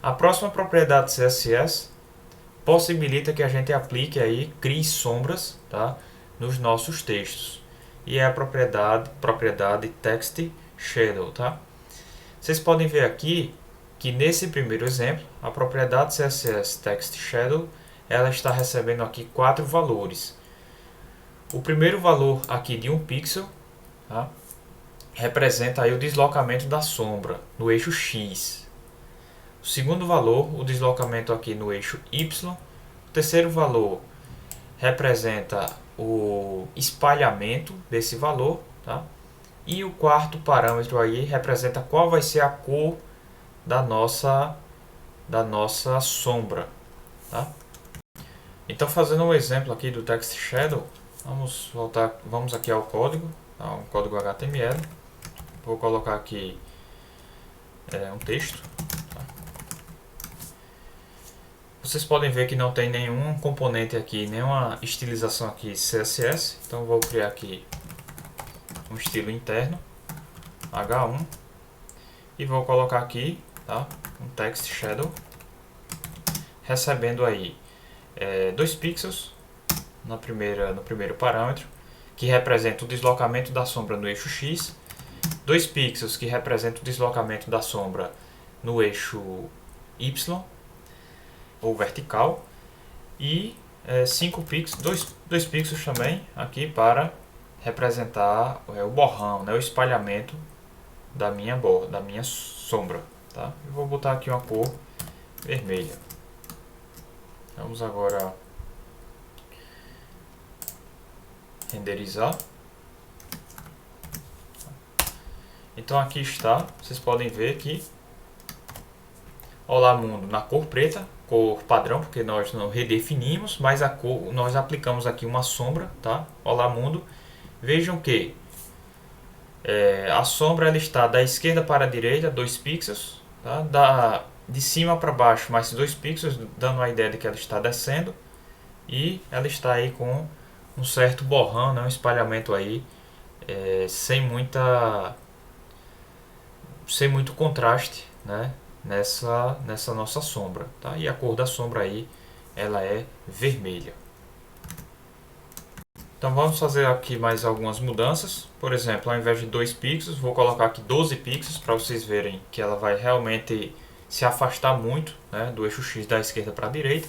A próxima propriedade CSS possibilita que a gente aplique aí, crie sombras, tá, nos nossos textos. E é a propriedade text shadow, tá? Vocês podem ver aqui que nesse primeiro exemplo, a propriedade CSS text shadow, ela está recebendo aqui 4 valores. O primeiro valor aqui de 1 pixel, tá, representa aí o deslocamento da sombra no eixo X. O segundo valor, o deslocamento aqui no eixo Y. O terceiro valor representa o espalhamento desse valor, tá? E o quarto parâmetro aí representa qual vai ser a cor da nossa sombra, tá? Então, fazendo um exemplo aqui do text shadow, vamos aqui ao código, tá? Um código HTML. Vou colocar aqui um texto. Tá? Vocês podem ver que não tem nenhum componente aqui, nenhuma estilização aqui CSS. Então vou criar aqui um estilo interno, H1, e vou colocar aqui, tá, um text shadow, recebendo aí 2 pixels no primeiro parâmetro, que representa o deslocamento da sombra no eixo X, 2 pixels que representa o deslocamento da sombra no eixo Y, ou vertical, e 5 pixels, 2 pixels também aqui para representar o borrão, né, o espalhamento da minha sombra. Tá? Eu vou botar aqui uma cor vermelha. Vamos agora renderizar. Então aqui está, vocês podem ver que Olá Mundo na cor preta, cor padrão, porque nós não redefinimos, mas a cor, nós aplicamos aqui uma sombra, tá? Olá Mundo. Vejam que a sombra ela está da esquerda para a direita, 2 pixels, tá? De cima para baixo, mais 2 pixels, dando a ideia de que ela está descendo. E ela está aí com um certo borrão, né? Um espalhamento aí, sem muito contraste, né? Nessa nossa sombra, tá? E a cor da sombra aí, ela é vermelha. Então vamos fazer aqui mais algumas mudanças. Por exemplo, ao invés de 2 pixels, vou colocar aqui 12 pixels para vocês verem que ela vai realmente se afastar muito, né, do eixo X da esquerda para a direita.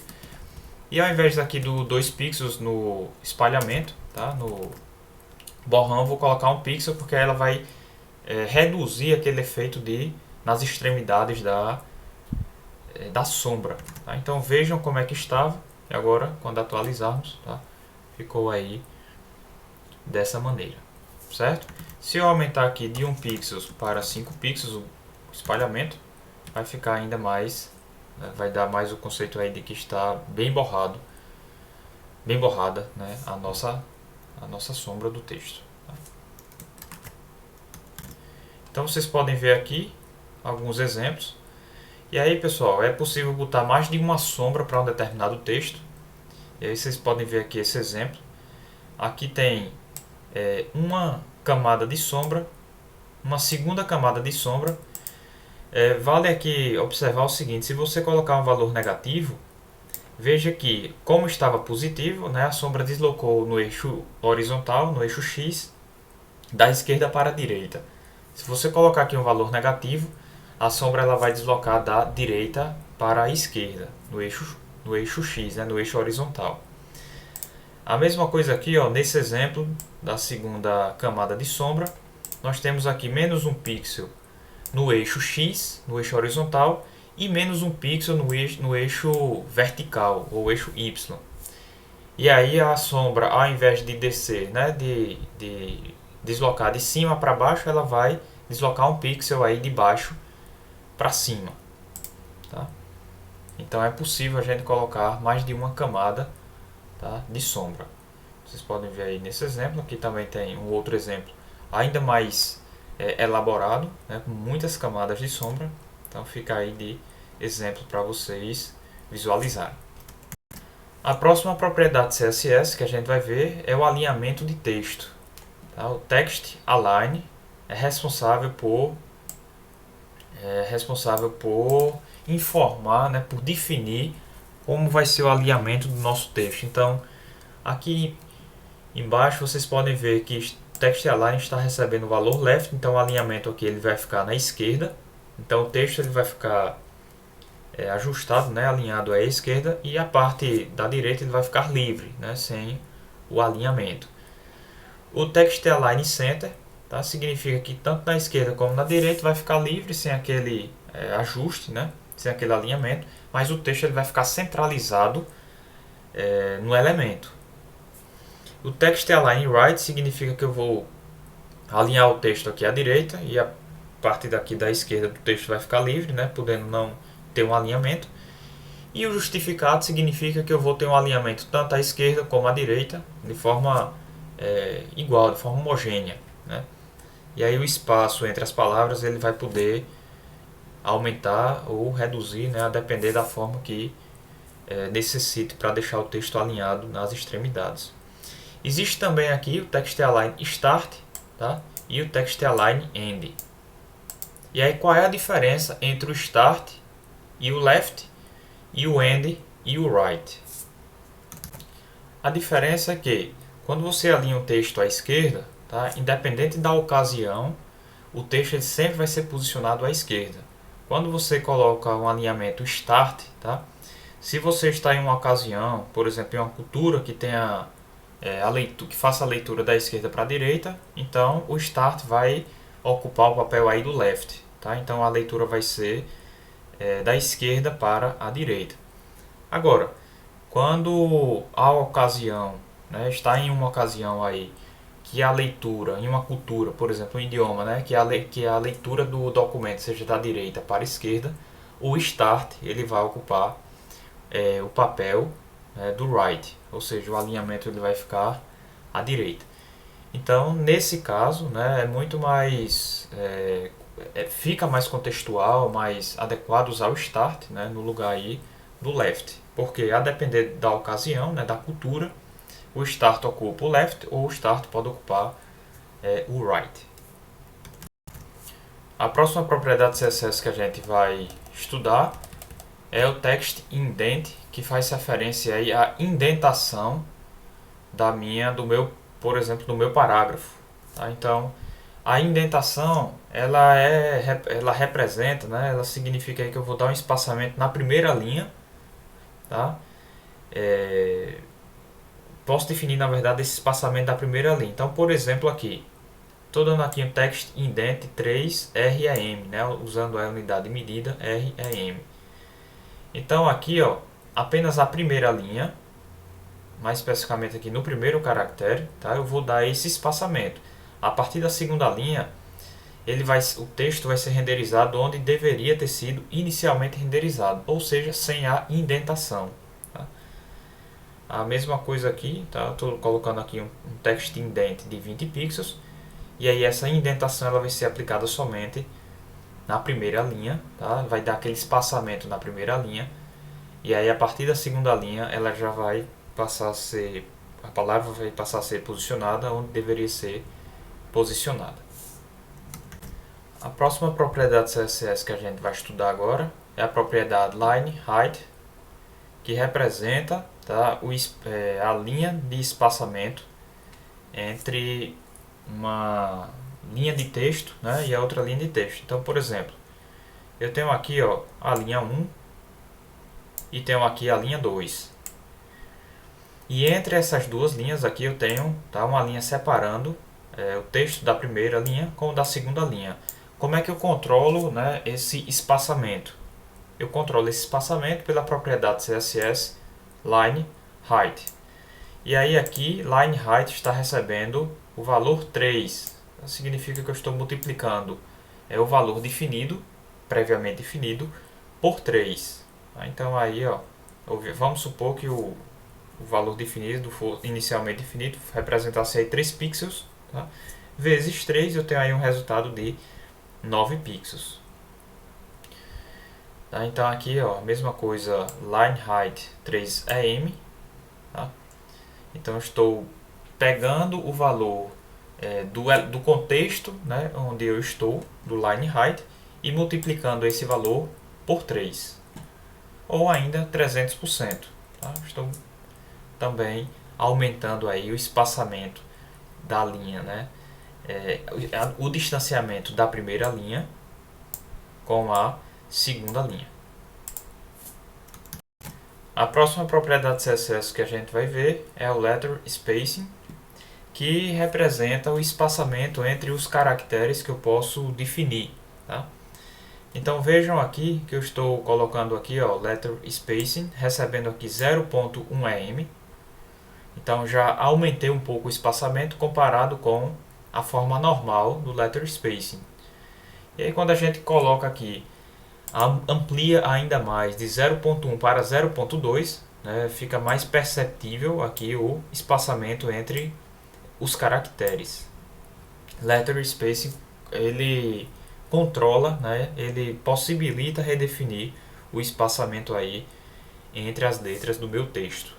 E ao invés daqui do 2 pixels no espalhamento, tá, no borrão, vou colocar 1 pixel porque ela vai reduzir aquele efeito nas extremidades da sombra. Tá? Então vejam como é que estava. E agora, quando atualizarmos, tá, ficou aí dessa maneira, certo? Se eu aumentar aqui de 1 pixel para 5 pixels o espalhamento, vai ficar ainda mais, né, vai dar mais o conceito aí de que está bem borrada, né, a nossa sombra do texto. Tá? Então vocês podem ver aqui alguns exemplos. E aí, pessoal, é possível botar mais de uma sombra para um determinado texto. E aí vocês podem ver aqui esse exemplo. Aqui tem uma camada de sombra, uma segunda camada de sombra. Vale aqui observar o seguinte: se você colocar um valor negativo, veja que, como estava positivo, né, a sombra deslocou no eixo horizontal, no eixo X, da esquerda para a direita. Se você colocar aqui um valor negativo, a sombra ela vai deslocar da direita para a esquerda, no eixo X, né, no eixo horizontal. A mesma coisa aqui, ó, nesse exemplo da segunda camada de sombra, nós temos aqui menos 1 pixel no eixo X, no eixo horizontal, e menos 1 pixel no eixo vertical, ou eixo Y. E aí a sombra, ao invés de descer, né, de deslocar de cima para baixo, ela vai deslocar 1 pixel aí de baixo para cima. Tá? Então é possível a gente colocar mais de uma camada, tá, de sombra. Vocês podem ver aí nesse exemplo. Aqui também tem um outro exemplo ainda mais elaborado, né, com muitas camadas de sombra. Então fica aí de exemplo para vocês visualizarem. A próxima propriedade CSS que a gente vai ver é o alinhamento de texto. Tá? O text align é responsável por informar, né, por definir como vai ser o alinhamento do nosso texto. Então, aqui embaixo vocês podem ver que text align está recebendo o valor left, então o alinhamento aqui ele vai ficar na esquerda. Então o texto ele vai ficar ajustado, né, alinhado à esquerda, e a parte da direita ele vai ficar livre, né, sem o alinhamento. O text align center, tá, significa que tanto na esquerda como na direita vai ficar livre, sem aquele ajuste, né, sem aquele alinhamento, mas o texto ele vai ficar centralizado no elemento. O text align right significa que eu vou alinhar o texto aqui à direita e a parte daqui da esquerda do texto vai ficar livre, né, podendo não ter um alinhamento. E o justificado significa que eu vou ter um alinhamento tanto à esquerda como à direita de forma igual, de forma homogênea, né? E aí o espaço entre as palavras ele vai poder aumentar ou reduzir, né, a depender da forma que necessite para deixar o texto alinhado nas extremidades. Existe também aqui o text align start, tá? E o text align end. E aí qual é a diferença entre o start e o left, e o end e o right? A diferença é que quando você alinha o texto à esquerda, tá? Independente da ocasião, o texto ele sempre vai ser posicionado à esquerda. Quando você coloca um alinhamento start, tá? Se você está em uma ocasião, por exemplo, em uma cultura que tenha que faça a leitura da esquerda para a direita, então o start vai ocupar o papel aí do left, tá? Então a leitura vai ser da esquerda para a direita. Agora, quando a ocasião, né, está em uma ocasião aí que a leitura, em uma cultura, por exemplo, um idioma, né, que a leitura do documento seja da direita para a esquerda, o start ele vai ocupar o papel do right, ou seja, o alinhamento ele vai ficar à direita. Então, nesse caso, né, é muito mais fica mais contextual, mais adequado usar o start, né, no lugar aí do left, porque a depender da ocasião, né, da cultura, o start ocupa o left ou o start pode ocupar o right. A próxima propriedade CSS que a gente vai estudar é o text indent, que faz referência aí à indentação por exemplo, do meu parágrafo. Tá? Então, a indentação, ela representa, né? Ela significa aí que eu vou dar um espaçamento na primeira linha, tá? Posso definir, na verdade, esse espaçamento da primeira linha. Então, por exemplo, aqui, estou dando aqui um text indent 3 REM, né? Usando a unidade de medida REM. Então, aqui, ó, apenas a primeira linha, mais especificamente aqui no primeiro caractere, tá? Eu vou dar esse espaçamento. A partir da segunda linha, o texto vai ser renderizado onde deveria ter sido inicialmente renderizado, ou seja, sem a indentação. Tá? A mesma coisa aqui, tá? Estou colocando aqui um text indent de 20 pixels, e aí essa indentação ela vai ser aplicada somente na primeira linha, tá? Vai dar aquele espaçamento na primeira linha, e aí a partir da segunda linha ela já vai passar a ser, a palavra vai passar a ser posicionada onde deveria ser posicionada. A próxima propriedade CSS que a gente vai estudar agora é a propriedade line height, que representa, tá, a linha de espaçamento entre uma linha de texto, né, e a outra linha de texto. Então, por exemplo, eu tenho aqui, ó, a linha 1 e tenho aqui a linha 2. E entre essas duas linhas aqui eu tenho, tá, uma linha separando o texto da primeira linha com o da segunda linha. Como é que eu controlo, né, esse espaçamento? Eu controlo esse espaçamento pela propriedade CSS line height. E aí aqui line height está recebendo o valor 3. Então, significa que eu estou multiplicando o valor definido, previamente definido, por 3. Tá? Então aí, ó, vamos supor que o valor definido for inicialmente definido representasse aí 3 pixels, tá? Vezes 3, eu tenho aí um resultado de 9 pixels. Tá? Então aqui, ó, a mesma coisa, line height 3 em. Tá? Então eu estou pegando o valor do contexto, né, onde eu estou, do line height, e multiplicando esse valor por 3, ou ainda 300%. Tá? Estou também aumentando aí o espaçamento da linha, né? O distanciamento da primeira linha com a segunda linha. A próxima propriedade de CSS que a gente vai ver é o letter spacing, que representa o espaçamento entre os caracteres que eu posso definir. Tá? Então vejam aqui que eu estou colocando aqui, ó, letter spacing, recebendo aqui 0.1 em. Então já aumentei um pouco o espaçamento comparado com a forma normal do letter spacing. E aí quando a gente coloca aqui, amplia ainda mais de 0.1 para 0.2, né, fica mais perceptível aqui o espaçamento entre os caracteres. Letter spacing, ele controla, né, ele possibilita redefinir o espaçamento aí entre as letras do meu texto.